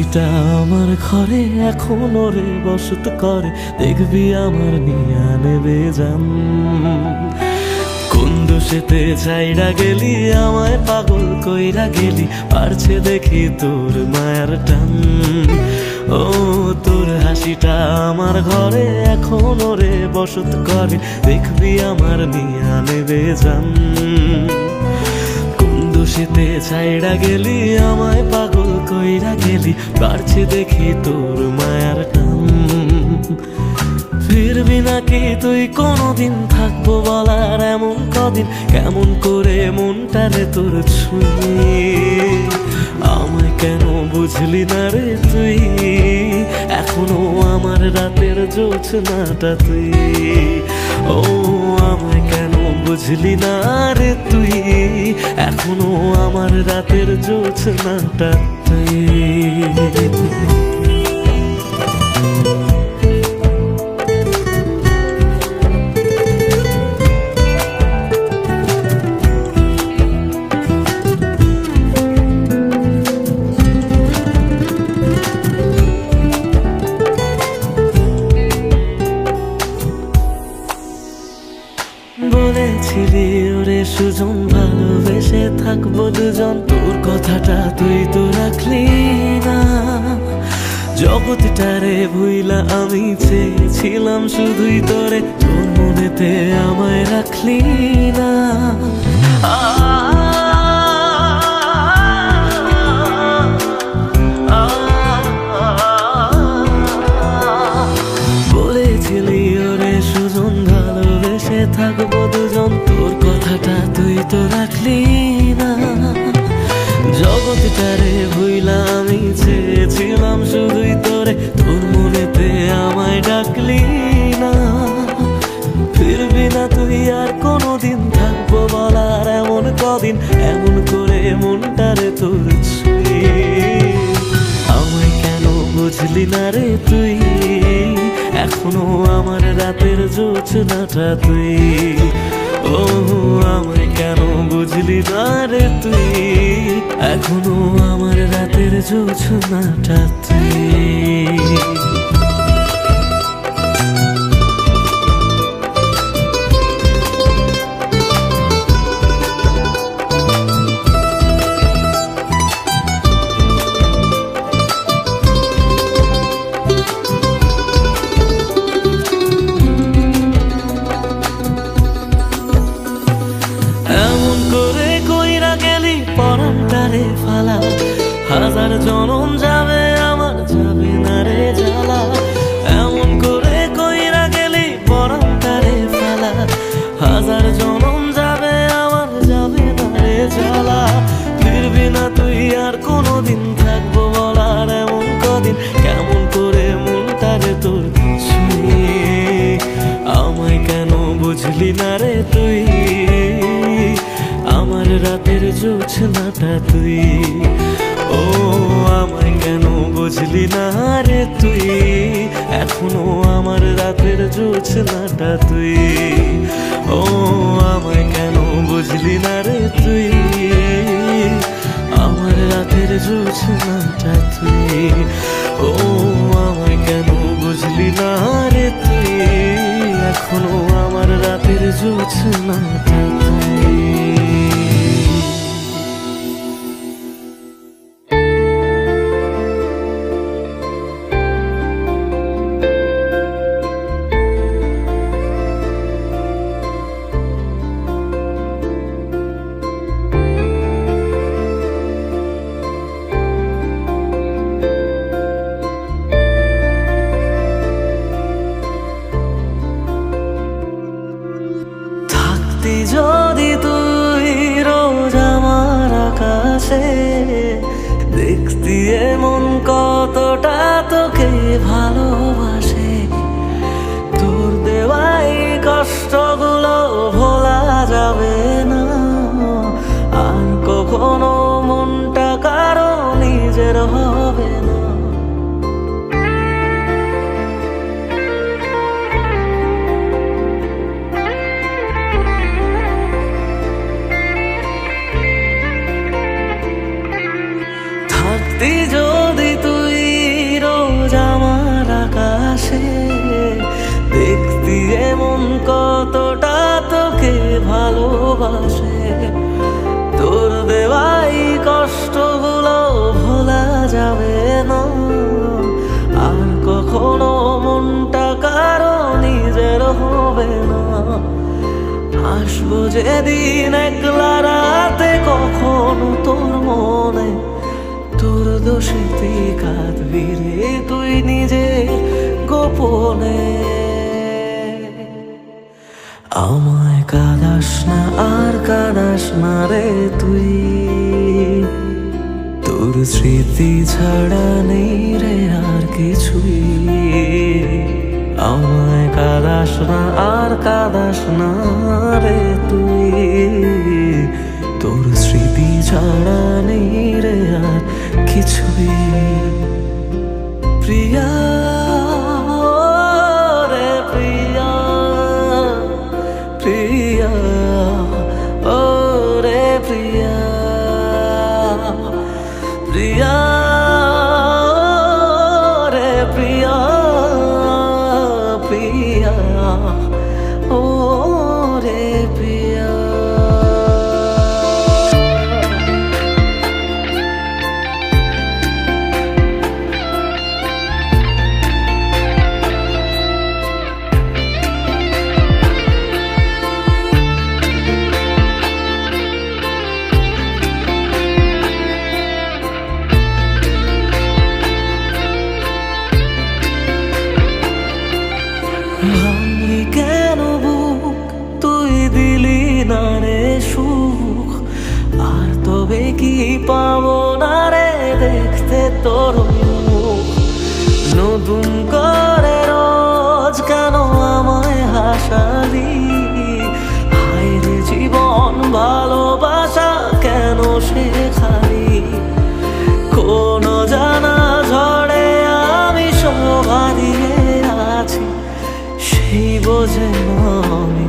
হাসিটা আমার ঘরে এখনো রে বসত করে, দেখবি আমার নিয়া নেবে জান। কোন দোষেতে ছাইড়া গেলি আমায় পাগল কইরা গেলি, পারছে দেখি তোর মায়ার টান। ও তোর হাসিটা আমার ঘরে এখনো রে বসত করে, দেখবি আমার নিয়া নেবে জান। দোষেতে ছাইড়া গেলি আমায় পাগল কইরা গেলি, পারছে দেখি তোর মায়ার টান। ফিরবি নাকি তুই কোনদিন, থাকবো বলার এমন কদিন, কেমন করে মনটারে তোর ছুঁয়ে। আমায় কেন বুঝলি না রে তুই, এখনো আমার রাতের জোছনাটা তুই। ও আমায় কেন বুঝলি না রে তুই, এখনো আমার রাতের জোছনাটা তুই। বলেছিলি ওরে সুজন ভালোবেসে থাকবো দুজন, তোর কথাটা তুই তো রাখলি না। জগৎটারে ভুইলা আমি চেয়েছিলাম শুধুই তোরে, তোর মনেতে আমায় রাখলি না। বলেছিলি ওরে সুজন ভালোবেসে থাকবো দুজন, তোর কথাটা তুই তো রাখলি না। জগৎটারে ভুইলা আমি চেয়েছিলাম শুধুই তোরে, তোর মনেতে আমায় ডাকলি না। ফিরবি না তুই আর কোনদিন, থাকবো বলার এমন কদিন, এমন করে মনটারে তোর ছুঁয়ে। আমায় কেন বুঝলি না রে তুই, এখনো আমার রাতের জোছনাটা তুই। ও আমায় কেন বুঝলি না রে তুই, এখনো আমার রাতের জোছনাটা তুই। পরানটারে ফালা, হাজার জনম যাবে আমার যাবে না রে জ্বালা। এমন করে কইরা গেলি পরানটারে ফালা, হাজার জনম যাবে আমার যাবে না রে জ্বালা। ফিরবি না তুই আর কোনদিন, থাকবো বলার এমন কদিন, কেমন করে মনটারে তোর ছুঁয়ে। আমায় কেন বুঝলি না রে তুই, আমার রাতের জোছনাটা তুই। ও আমায় কেন বুঝলি না রে তুই, এখনো আমার রাতের জোছনাটা তুই। ও আমায় কেন বুঝলি না রে তুই, আমার রাতের জোছনাটা তুই। ও আমায় কেন বুঝলি না রে তুই, এখনো আমার রাতের জোছনাটা তুই। যদি তুই রোজ আমার আকাশে দেখতি এমন কতটা তোকে ভালোবাসে, তোর দেওয়াই কষ্টগুলো ভোলা যাবে না আর কখনো, মনটা কারো নিজের হবে না। থাকতি যদি কতটা তোকে ভালোবাসে। তোর দেওয়াই কষ্টগুলো ভোলা যাবে না, আর কখনো মনটা কারো নিজের হবে না। আসবো যেদিন একলা রাতে কখনো তোর মনে, তোর দোষেতে কাঁদবি রে তুই নিজে গোপনে। আমায় কাঁদাস না আর কাঁদাস না রে তুই, তোর স্মৃতি ছাড়া নেই রে আর কিছুই। আমায় কাঁদাস না আর কাঁদাস না রে তুই, তোর স্মৃতি ছাড়া নেই রে আর কিছুই। প্রিয়া রে প্রিয়া, প্রিয়া ও রে প্রিয়া, প্রিয়া রে প্রিয়া, প্রিয়া ও রে প্রিয়া। ভাঙলি কেন বুক, তুই দিলি না রে সুখ, আর তবে কি পাবো না রে দেখতে তোর মুখ। নতুন করে রোজ কেন আমায় হাসালি, হায় রে জীবন ভালোবাসা কেন শেখালি। কোনো জানা ঝড়ে আমি সব হারিয়ে আছি, সেই বোঝে না আমি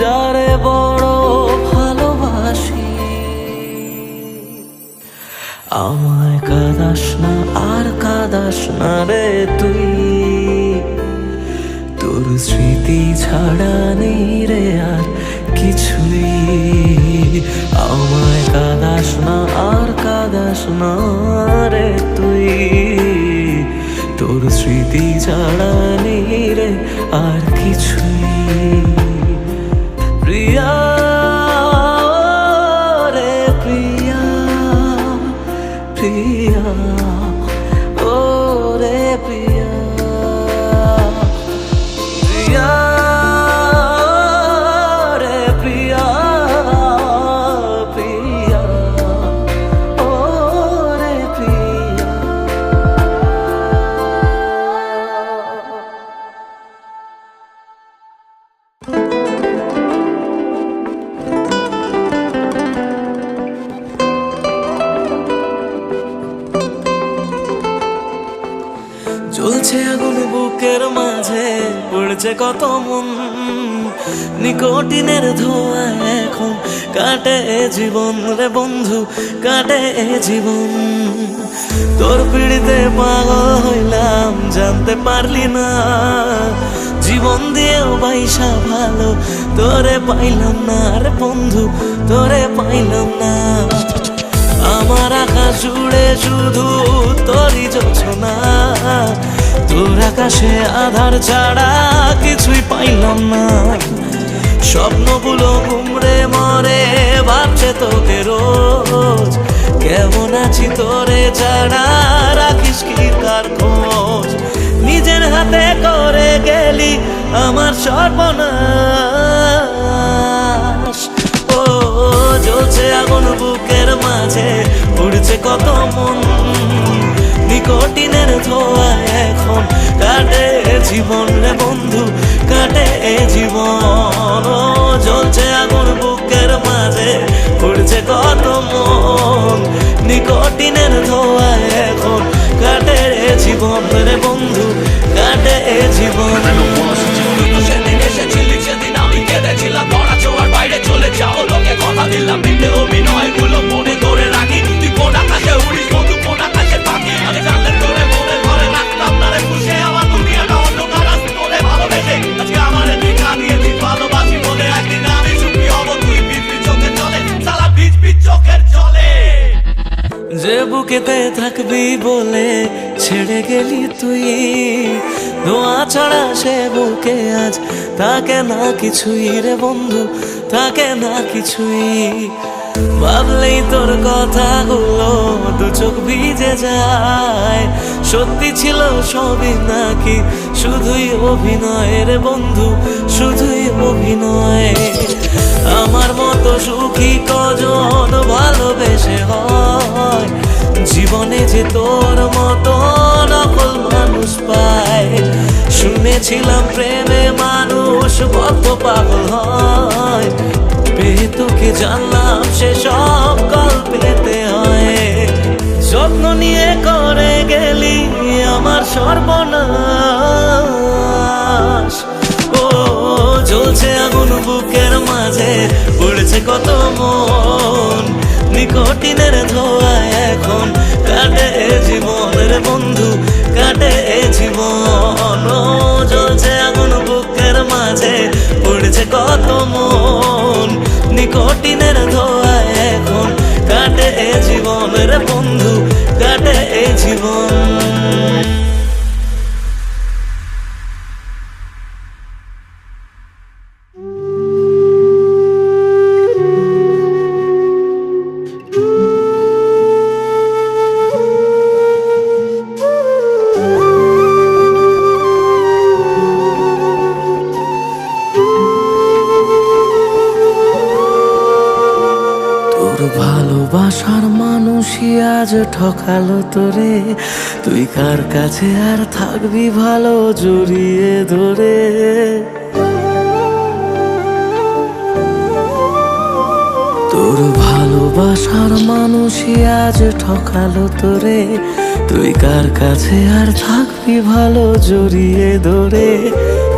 যারে বড় ভালোবাসি। আমায় কাঁদাস না আর কাঁদাস না রে তুই, তোর স্মৃতি ছাড়া নেই রে আর কিছুই। আমায় কাঁদাস না আর কাঁদাস না রে তুই, তোর স্মৃতি ছাড়া নেই রে আর কিছুই। প্রিয়া রে প্রিয়া, প্রিয়া ও রে প্রিয়া, প্রিয়া রে প্রিয়া, প্রিয়া ও রে প্রিয়া। জ্বলছে আগুন বুকের মাঝে, পড়ছে কত মন, নিকোটিনের ধোঁয়া এখন কাটে জীবন রে বন্ধু, কাটে জীবন। তোর পিড়িতে পাগল হইলাম জানতে পারলি না, জীবন দিয়েও বাইসা ভালো তোরে পাইলাম না রে বন্ধু, তোরে পাইলাম না। আমার আকাশ জুড়ে শুধু তোরই যোছনা, তোর আকাশে আধার ছাড়া কিছুই পাইলাম না। স্বপ্নগুলো ঘুমড়ে মরে ভাবছে তোকে রোজ, কেমন আছি তোরে ছাড়া রাখিস কি তার খোঁজ। নিজের হাতে করে গেলি আমার সর্বনাশ। ও জ্বলছে আগুন বুকের মাঝে, উড়ছে কত মন, নিকোটিনের ধোঁয়া এখন কাটে জীবন রে বন্ধু, কাটে জীবন। ও জ্বলছে আগুন বুকের মাঝে, উড়ছে কত মন, নিকোটিনের ধোঁয়া এখন কাটে জীবন রে বন্ধু, কাটে জীবন। সেদিন এসেছিলি সেদিন আমি কেঁদেছিলাম, ধরা ছোঁয়ার বাইরে চলে যাও লোকে কথা দিলাম, মিথ্যে অভিনয় গুলো মনে ধরে রাখি। তুই কোন আকাশে উড়িস বন্ধু, কোন আকাশে পাখি, আমি জানলে তোরে মনে ধরে রাখতাম না রে খুশি। আমার দুনিয়াটা অন্ধকার, তোরে ভালোবেসে আজকে আমার দেখা দিয়ে তুই ভালোবাসি। বুকেতে থাকবি বলে ছেড়ে গেলি তুই, দোয়া ছাড়া সে বুকে আজ থাকে না কিছুই রে বন্ধু, থাকে না কিছুই। ভাবলেই তোর কথাগুলো দু চোখ ভিজে যায়, সত্যি ছিল সবই নাকি শুধুই অভিনয় রে বন্ধু, শুধুই অভিনয়। আমার মতো সুখী কজন ভালোবেসে হয়, জীবনে যে তোর মতো নকল মানুষ পায়। শুনেছিলাম প্রেমে মানুষ কত পাগল হয়, পেয়ে তোকে জানলাম সে সব গল্পেতে হয়। যত্ন নিয়ে করে গেলি আমার সর্বনাশ, ও জ্বলছে আগুন বুকের মাঝে, পড়েছে কত মন, নিকোটিনের ধোঁয়ায় এখন কাটে জীবনের বন্ধু, কাটে জীবন। ও জ্বলছে আগুন বুকের মাঝে, পড়েছে কত মন, নিকোটিনের ধোঁয়ায় এখন কাটে জীবনের বন্ধু, কাটে জীবন। ভালোবাসার মানুষই আজ ঠকালো তোরে, তুই কার কাছে আর থাকবি ভালো জড়িয়ে ধরে। তোর ভালোবাসার মানুষই আজ ঠকালো তোরে, তুই কার কাছে আর থাকবি ভালো জড়িয়ে ধরে।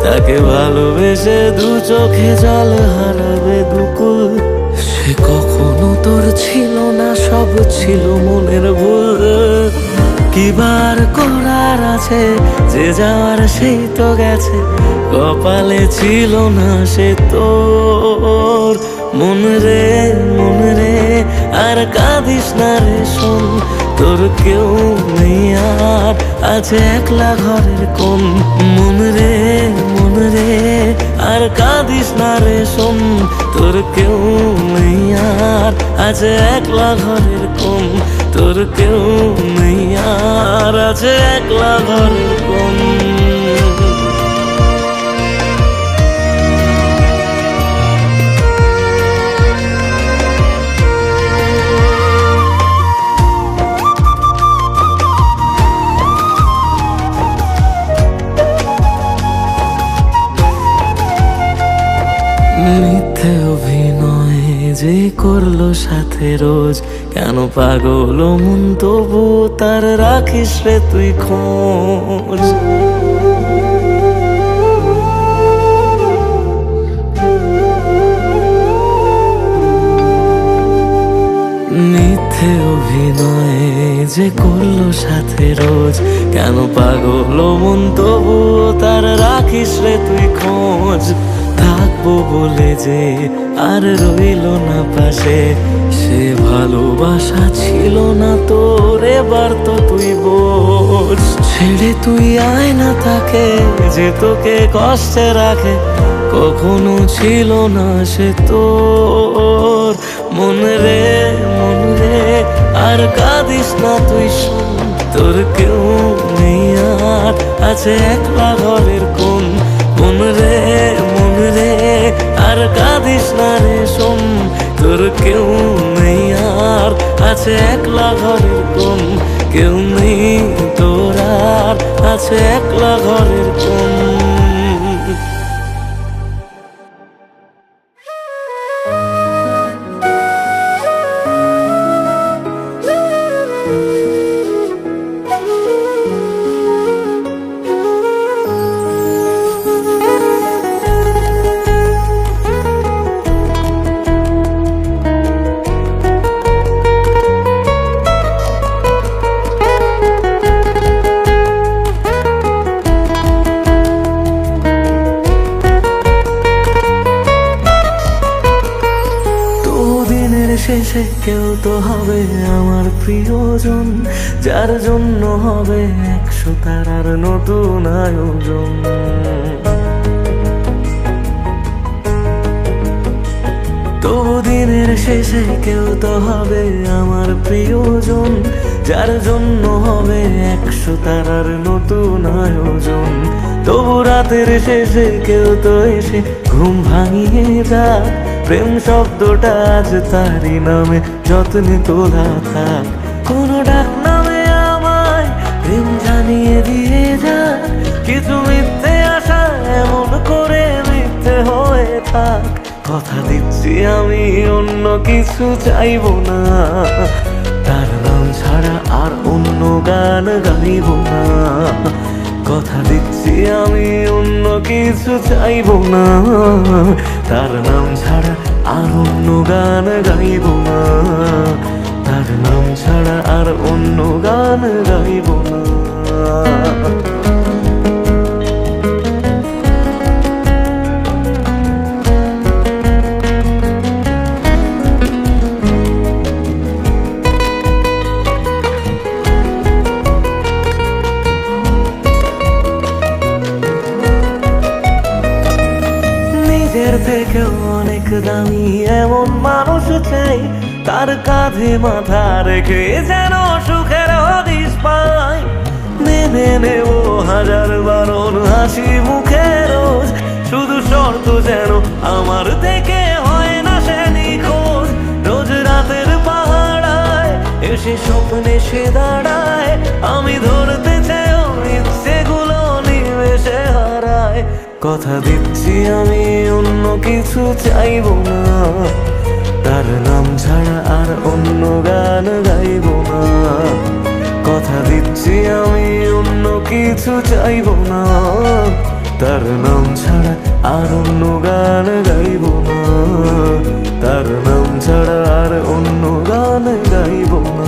তাকে ভালোবেসে দু চোখে জল হারাবে দুকুল, সে কখনো তোর ছিল না, সব ছিল মনের ভুল। কিবার করার আছে, যে যাওয়ার সেই তো গেছে, কপালে ছিল না সে তোর। মন রে মন রে আর কাঁদিস না রে শোন, তোর কেউ নেই আর আছে একলা ঘরের কোণ। মন রে মন রে আর কাঁদিস না রে শোন, তোর কেউ নেই আর আছে একলা ঘরের কোণ, তোর কেউ নেই আর আছে একলা ঘরের কোণ। মিথ্যে অভিনয় যে করলো সাথে রোজ, কেন পাগল মন তবু তার রাখিস রে তুই খোঁজ। মিথ্যে অভিনয় যে করলো সাথে রোজ, কেন পাগল মন তবু তার রাখিস রে তুই খোঁজ। থাকবো বলে যে আর রইল না পাশে, সে ভালোবাসা ছিল না তোর, এবার তো তুই বোঝ। ছেড়ে তুই আয় না তাকে যে তোকে কষ্টে রাখে, কখনো ছিল না সে তোর। মন রে মন রে আর কাঁদিস না তুই শোন, তোর কেউ নেই আর আছে একলা ঘরের কোণ। মন রে মন রে আর কাঁদিস না রে শোন, তোর কেউ নেই আর আছে একলা ঘরের কোণ। কেউ নেই তোর আর আছে একলা ঘরের কোণ। শেষে কেউ তো হবে আমার প্রিয়জন, যার জন্য হবে 100 তারার নতুন আয়োজন। তবু দিনের শেষে কেউ তো হবে আমার প্রিয়জন, যার জন্য হবে 100 তারার নতুন আয়োজন। তবু রাতের শেষে কেউ তো এসে ঘুম ভাঙিয়ে যাক, প্রেম শব্দটা আজ তারই নামে যত্নে তোলা থাক। কোনো ডাক নামে আমায় প্রেম জানিয়ে দিয়ে যাক, কিছু মিথ্যে আশা এমন করে মিথ্যে হয়ে থাক। কথা দিচ্ছি আমি অন্য কিছু চাইবো না, তার নাম ছাড়া আর অন্য গান গাইব না। কথা দিচ্ছি আমি অন্য কিছু চাইবো না, তার নাম ছাড়া আর অন্য গান গাইব না। তার নাম ছাড়া আর অন্য গান গাইব না। নিজের থেকেও অনেক দামি এমন মানুষ চাই, তার কাঁধে মাথা রেখে যেন সুখের হদিস পাই। মেনে নেব হাজার বারণ হাসি মুখে রোজ, শুধু শর্ত যেন আমার থেকে হয় না সে নিখোঁজ। রোজ রাতের পাহাড়ায় এসে স্বপ্নে সে দাঁড়ায়, আমি ধরতে চেয়েও ইচ্ছেগুলো নিমেষে হারায়। কথা দিচ্ছি আমি অন্য কিছু চাইবো না, তার নাম ছাড়া আর অন্য গান গাইব না। কথা দিচ্ছি আমি অন্য কিছু চাইবো না, তার নাম ছাড়া আর অন্য গান গাইব না। তার নাম ছাড়া আর অন্য গান গাইব না।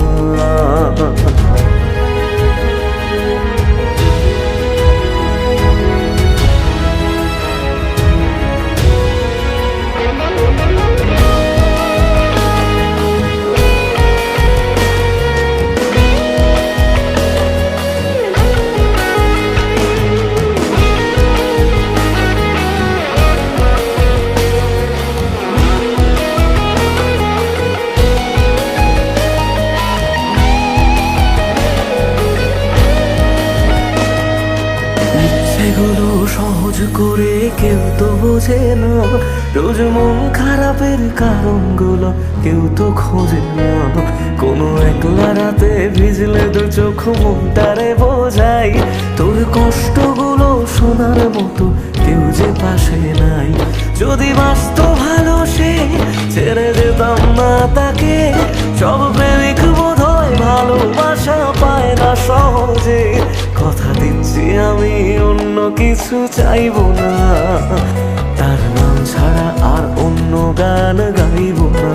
এগুলো সহজ করে কেউ তো বোঝে না, রোজ মন খারাপের কারণগুলো কেউ তো খোঁজে না। কোনো একলা রাতে ভিজলে দু চোখ মনটারে বোঝাই, তোর কষ্টগুলো শোনার মতো কেউ যে পাশে নাই। যদি বাঁচতো ভালো সে ছেড়ে যেতাম না তাকে, সব প্রেমিক বোধ হয় ভালোবাসা পায় না সহজে। কথা দিচ্ছি আমি অন্য কিছু চাইবো না, তার নাম ছাড়া আর অন্য গান গাইব না।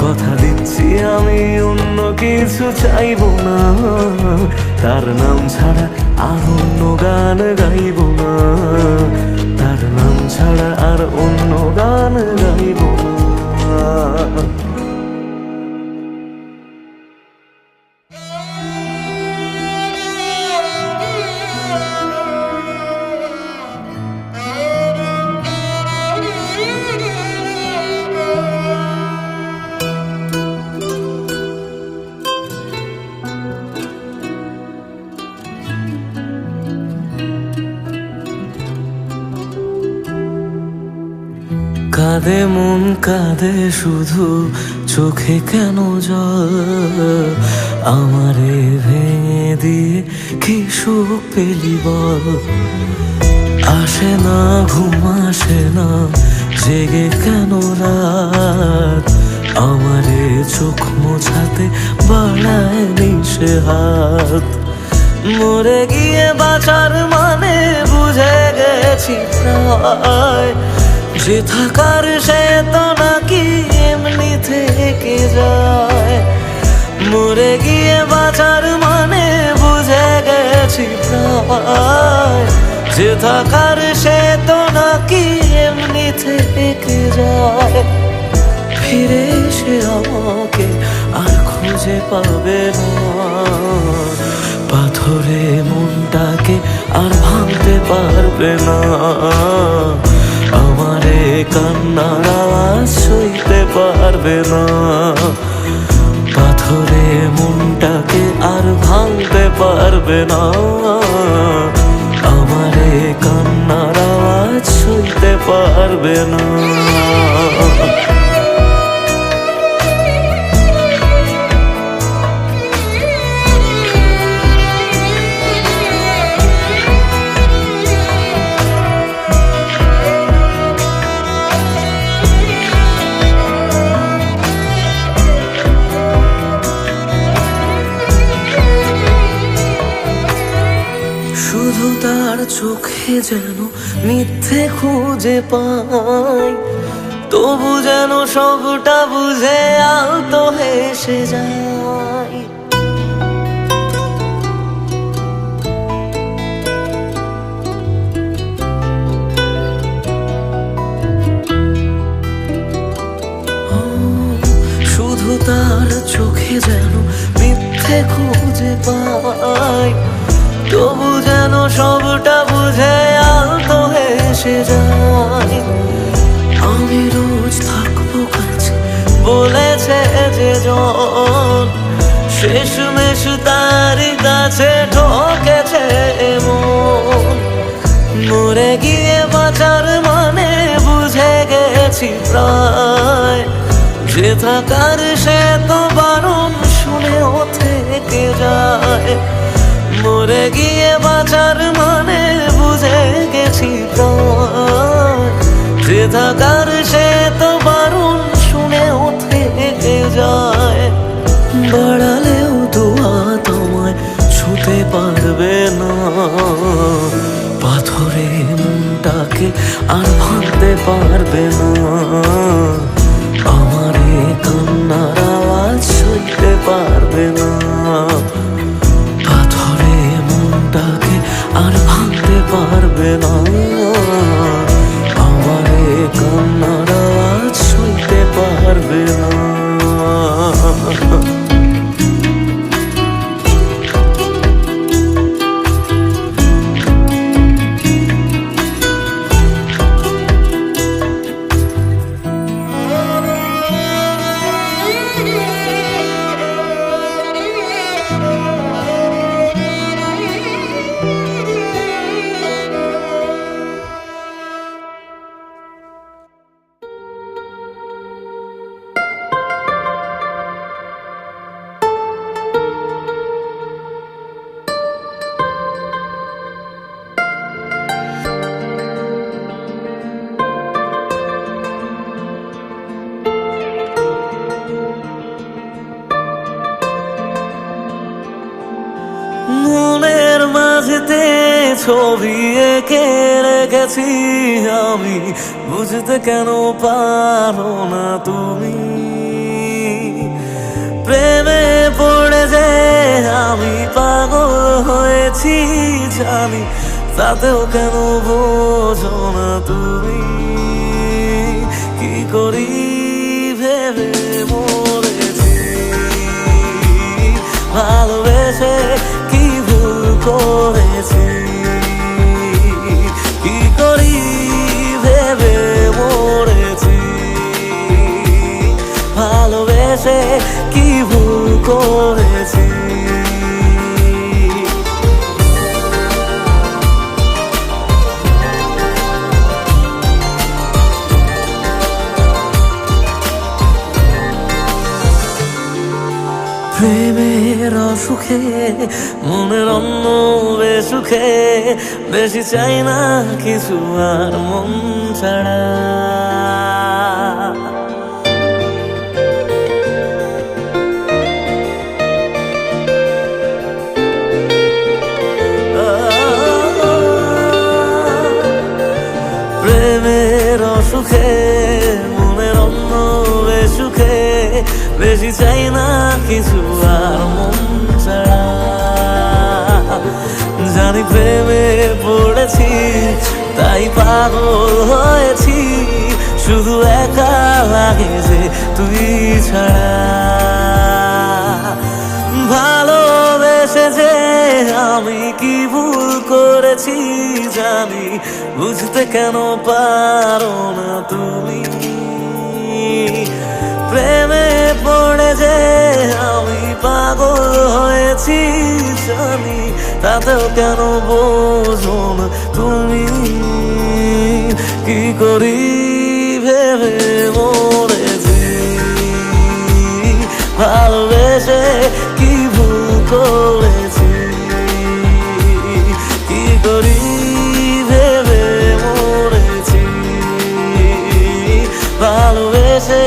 কথা দিচ্ছি আমি অন্য কিছু চাইবো না, তার নাম ছাড়া আর অন্য গান গাইব না। তার নাম ছাড়া আর অন্য গান গাইব না। কাঁদে মন কাঁদে শুধু, চোখে কেন জল? আমারে ভেঙে দিয়ে কি সুখ পেলি বল? আসে না ঘুম আসে না, জেগে কেন রাত? আমারে চোখ মোছাতে বাড়ায় নিশে হাত। মরে গিয়ে বাঁচার মানে বুঝে গেছি প্রায়, যে থাকার সে তো নাকি এমনি থেকে যায়। মরে গিয়ে বাঁচার মানে বুঝে গেছি প্রায়, যে থাকার সে তো নাকি এমনি থেকে যায়। ফিরে এসে আমাকে আর খুঁজে পাবে না। পাথরে মনটাকে আর ভাঙতে পারবে না, আমারে কান্নার আওয়াজ সইতে পারবে না। পাথরে মনটাকে আর ভাঙতে পারবে না, আমারে কান্নার আওয়াজ সইতে পারবে না। শুধু তার চোখে যেন মিথ্যে খুঁজে পাই, তবু যেন সবটা বুঝে আলতো হেসে যায়। শুধু তার চোখে যেন মিথ্যে খুঁজে পাই, তবু যেন সবটা বুঝে আলতো হেসে যায়। আমি রোজ থাকবো কাছে বলেছে যে জন, শেষমেশ তারই কাছে ঠকেছে মন। মরে গিয়ে বাঁচার মানে বুঝে গেছি প্রায়, যে থাকার সে তো বারণ শুনেও থেকে যায়। মরে গিয়ে বাঁচার মানে বুঝে গেছি প্রায়, যে থাকার সে তো বারণ শুনেও থেকে যায়। বাড়ালেও দোয়া তোমায় ছুতে পারবে না, পাথরে মনটাকে আর ভাঙতে পারবে না, আমারে কান্নার আওয়াজ সইতে পারবে না। পাথরে মনটাকে আর ভাঙতে পারবে না, আমারে কান্নার আওয়াজ সইতে পারবে না। মনের মাঝেতে ছবি এঁকে রেখেছি আমি, বুঝতে কেন পারো না তুমি? প্রেমে পড়ে যে আমি পাগল হয়েছি জানি, তাতেও কেন বোঝো না তুমি? কি করি ভেবে মরেছি, ভালোবেসে কি ভুল করেছি? কি করি ভেবে মরেছি, ভালোবেসে কি ভুল করেছি? প্রেমের অসুখে মনের অন্য বেসুখে, বেশি চাই না কিছু আর মন ছাড়া। প্রেমের অসুখে মনের অন্য বেসুখে, বেশি চাই না কিছু আর মন ছাড়া। জানি প্রেমে পড়েছি তাই পাগল হয়েছি, শুধু একা লাগে রাখে যে তুই ছাড়া। ভালোবেসে যে আমি কি ভুল করেছি জানি, বুঝতে কেন পারো না তুমি। প্রেমে পড়ে যে আমি পাগল হয়েছি জানি, তাতেও কেন বোঝো না তুমি। কি করি ভেবে মরেছি, ভালোবেসে কি ভুল করেছি। কি করি ভেবে মরেছি, ভালোবেসে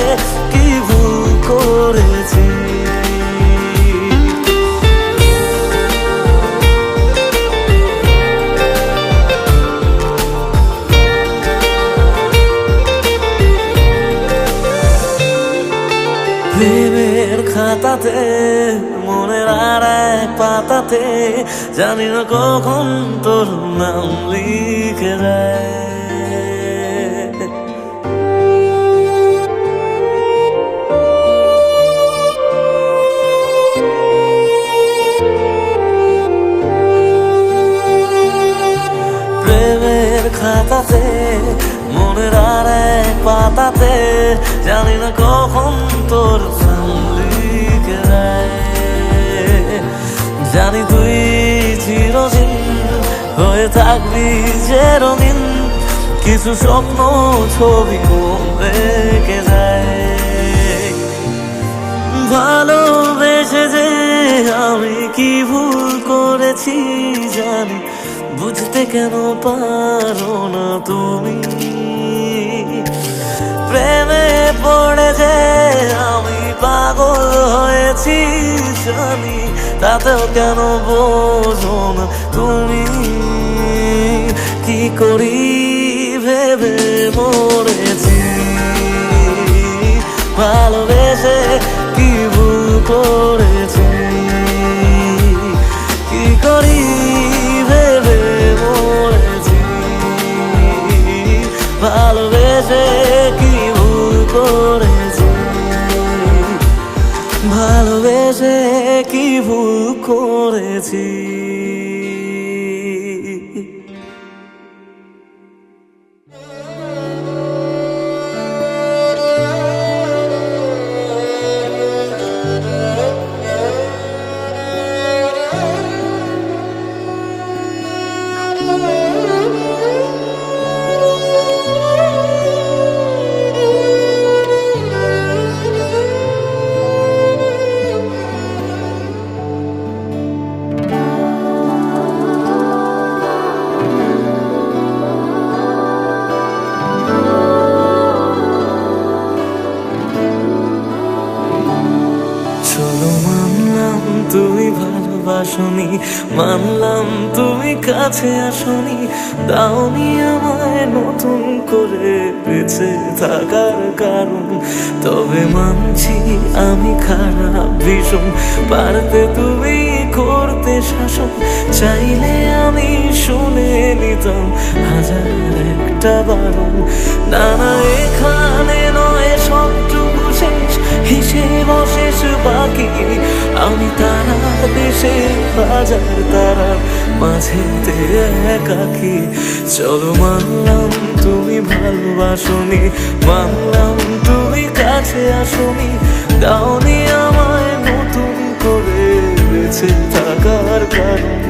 কি ভুল করেছি। প্রেমের খাতাতে মনের আর এক পাতাতে জানি না কখন তোর নাম লিখে দেয়। প্রেমের খাতাতে মনের আর এক পাতাতে জানি না কখন তোর নাম লিখে দেয়। জানি তুই চিরদিন হয়ে থাকবি যে রঙিন, কিছু স্বপ্ন ছবি রেখে যায়। ভালোবেসে যে আমি কি ভুল করেছি জানি, বুঝতে কেন পারো না তুমি। প্রেমে পড়ে যে আমি পাগল হয়েছি জানি, তাতেও কেন বোঝো না তুমি। কি করি ভেবে মরেছি, ভালোবেসে কি ভুল করেছি। কি করি ভেবে মরেছি, ভালোবেসে কি ভুল করেছি। ভালোবেসে কি ভুল করেছি। তুমি ভালোবাসনি, মানলাম তুমি কাছে আসনি, দাওনি আমায় নতুন করে বেঁচে থাকার কারণ। তবে মানছি আমি খারাপ ভীষণ, পারতে তুমি করতে শাসন। চাইলে আমি শুনে নিতাম হাজার একটা বারণ। না না এখানে নয় সবটুকু শেষ, হিসেব শেষ বাকি। আমি তারার দেশে হাজার তারার মাঝেতে একাকি। চলো মানলাম তুমি ভালোবাসনি, মানলাম তুমি কাছে আসনি, দাওনি আমায় নতুন করে বেঁচে থাকার কারণ।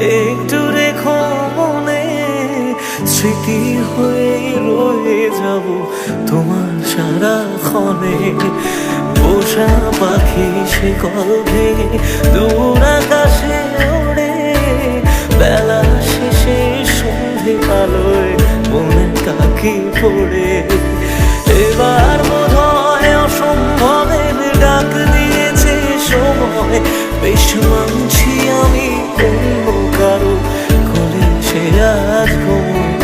একটু রেখো মনে, স্মৃতি হয়ে রয়ে যাব তোমার সারাক্ষণে। পোষা পাখি সে কল ভেঙে দূর আকাশে ওড়ে, বেলা শেষে সন্ধে আলোয় মনে কাকি পড়ে। এবার বোধহয় অসম্ভবের ডাক দিয়েছে সময়, বেশ মানছি আমি অন্য কারো কোলে সে আজ ঘুমোয়।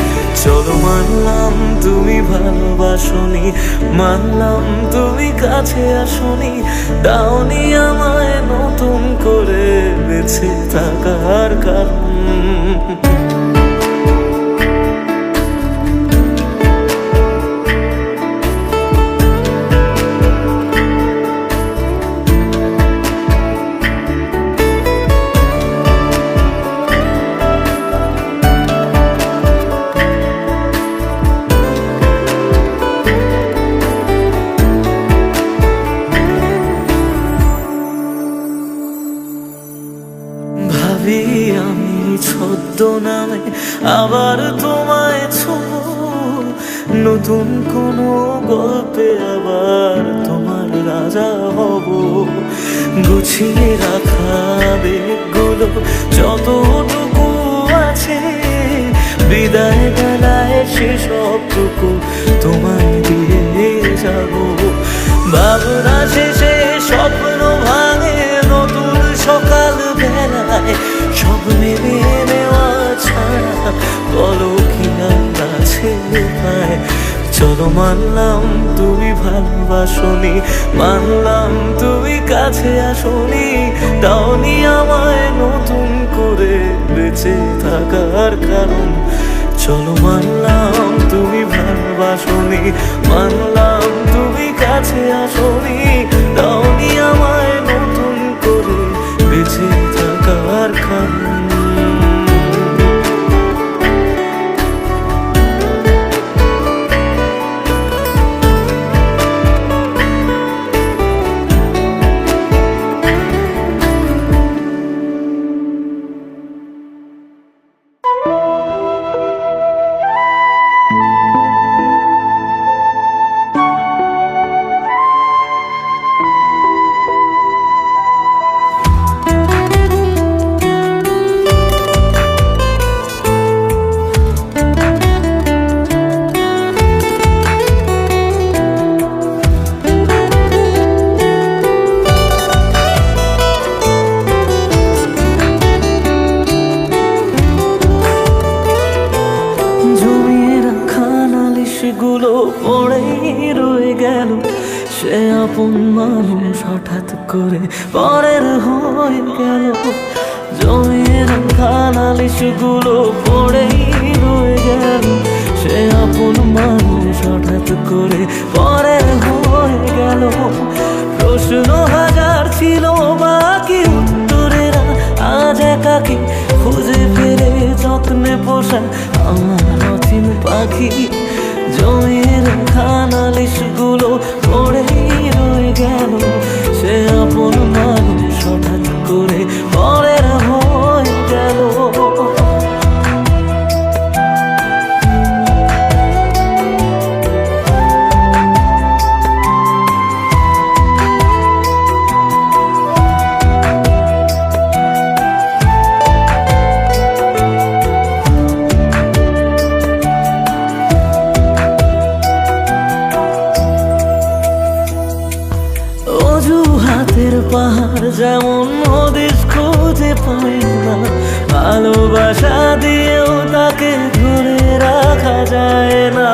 চলো মানলাম তুমি ভালোবাসনি, মানলাম তুমি কাছে আসনি, দাওনি আমায় নতুন করে বেঁচে থাকার কারণ। ভাবি আমি ছদ্মনামে আবার তোমায় ছোঁবো, নতুন কোনো গল্পে আবার তোমার রাজা হব। গুছিয়ে রাখা বেগগুলো যতটুকু আছে, বিদায় বেলায় সেসবটুকু তোমায় দিয়ে যাব। ভাবনা শেষে স্বপ্ন ভাঙে নতুন সকাল বেলায়, সব মেনে নেওয়া ছাড়া বলো কি আর আছে উপায়। চলো মানলাম তুমি ভালোবাসনি, মানলাম তুমি কাছে আসনি, দাওনি আমায় নতুন করে বেঁচে থাকার কারণ। চলো মানলাম তুমি ভালোবাসনি, মানলাম তুমি কাছে আসনি, দাওনি আমায় নতুন করে বেঁচে থাকার কারণ। গুলো পড়েই রয়ে গেল, সে আপন মানুষ হঠাৎ করে পরের হয়ে গেল। জমিয়ে রাখা নালিশ গুলো পড়েই রয়ে গেল, সে আপন মানুষ হঠাৎ করে পরের হয়ে গেল। প্রশ্ন হাজার ছিল বাকি, উত্তরেরা আজ একাকি খুঁজে ফেরে যত্নে পোষা আমার অচিন পাখি। জমিয়ে রাখা নালিশ গুলো পড়েই রয়ে গেল, সে আপন মানুষ হঠাৎ করে পরের হয়ে গেল। অজুহাতের পাহাড় যেমন হদিস খুঁজে পাই না, ভালোবাসা দিয়েও তাকে ধরে রাখা যায় না।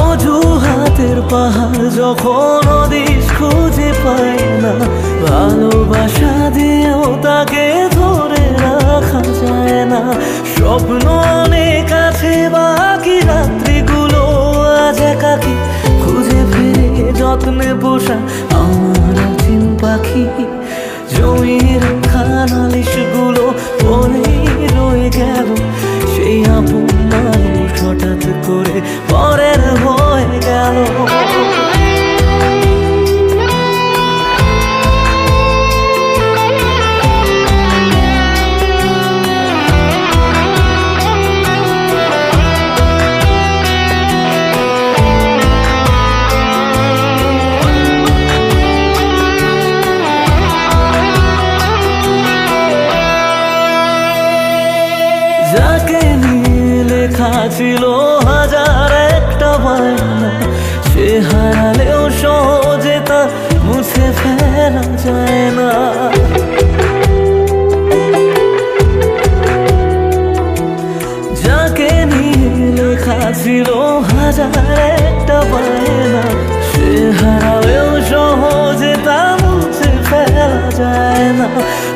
অজুহাতের পাহাড় যখন হদিস খুঁজে পাই না, ভালোবাসা দিয়েও তাকে ধরে রাখা যায় না। স্বপ্ন অনেক আছে বাকি, রাত্রিগুলো আজ একাকি খুঁজে ফিরে যত্নে পোষা আমার অচিন পাখি। জমিয়ে রাখা নালিশ গুলো পড়েই রয়ে গেল, সেই আপন মানুষ হঠাৎ করে পরে যাকে নিয়ে লেখা ছিল হাজার একটা বায়না, সে হারালেও সহজে তা মুছে ফেলা যায় না। যাকে নিয়ে লেখা ছিল হাজার একটা বায়না, সে হারালেও সহজে তা মুছে ফেলা যায় না।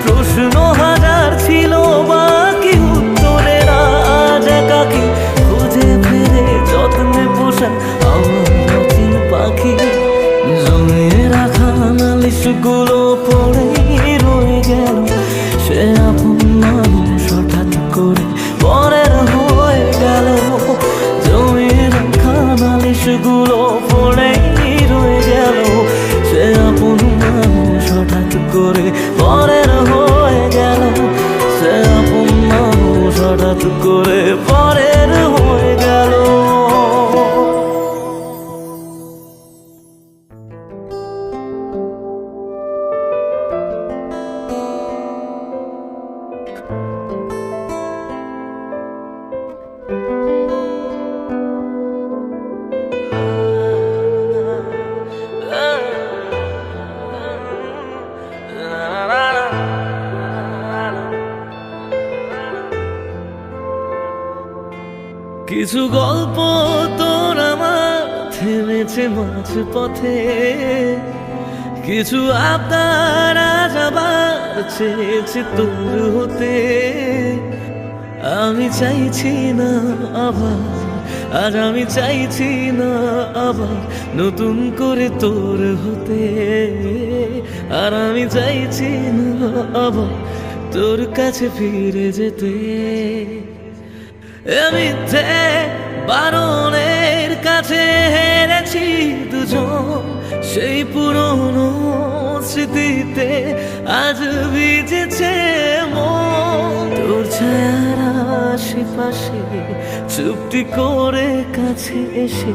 প্রশ্ন হাজার ছিল বাকি উত্তরের আজ একাকি খুঁজে ফিরে যত্নে পোষা আমার নতুন পাখি। জমিয়ে রাখা নালিশগুলো পড়েই রয়ে গেল, সে আপন মানুষ হঠাৎ করে পরের হয়ে গেল। জমিয়ে রাখা নালিশগুলো পড়েই রয়ে গেল, সে আপন মানুষ হঠাৎ করে পরের হয়ে গেল। সে আপন মানুষ হঠাৎ করে পরের হয়ে গেল। কিছু গল্প তোর আমার থেমেছে মাঝ পথে, কিছু আবদার আজ আবার চেয়েছে তোর হতে। আমি চাইছি না আবার, আজ আমি চাইছি না আবার নতুন করে তোর হতে। আর আমি চাইছি না আবার তোর কাছে ফিরে যেতে। মিথ্যে বারণের কাছে হেরেছি দুজন, সেই পুরনো স্মৃতিতে আজ ভিজেছে মন। তোর ছায়ার আশেপাশে চুপটি করে কাছে এসে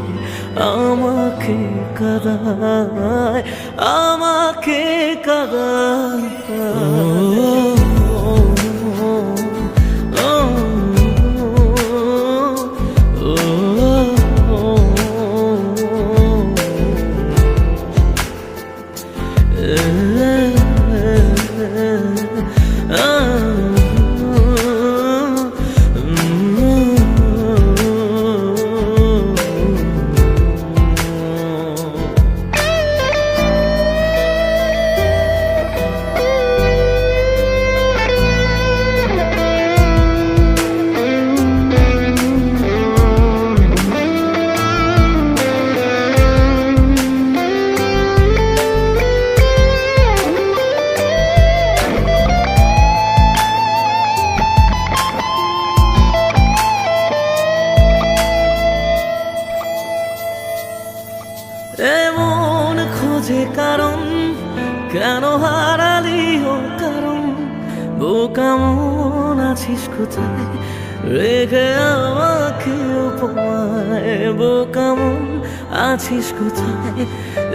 আমাকে কাঁদায়, আমাকে কাঁদায়। এমন খোঁজে কারণ, কেন হারালি ও কারণ। বোকা মন আছিস কোথায়, রেখে আমাকে উপমায়। বোকা মন আছিস কোথায়,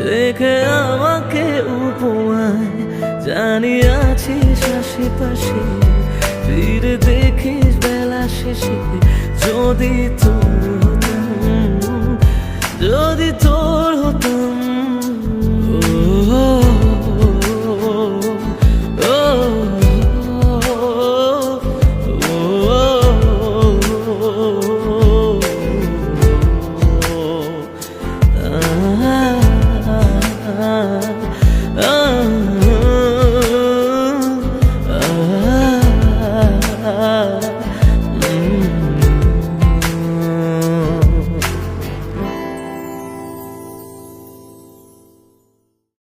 রেখে আমাকে উপমায়। জানি আছিস আশেপাশে, ফিরে দেখিস বেলা শেষে যদি তো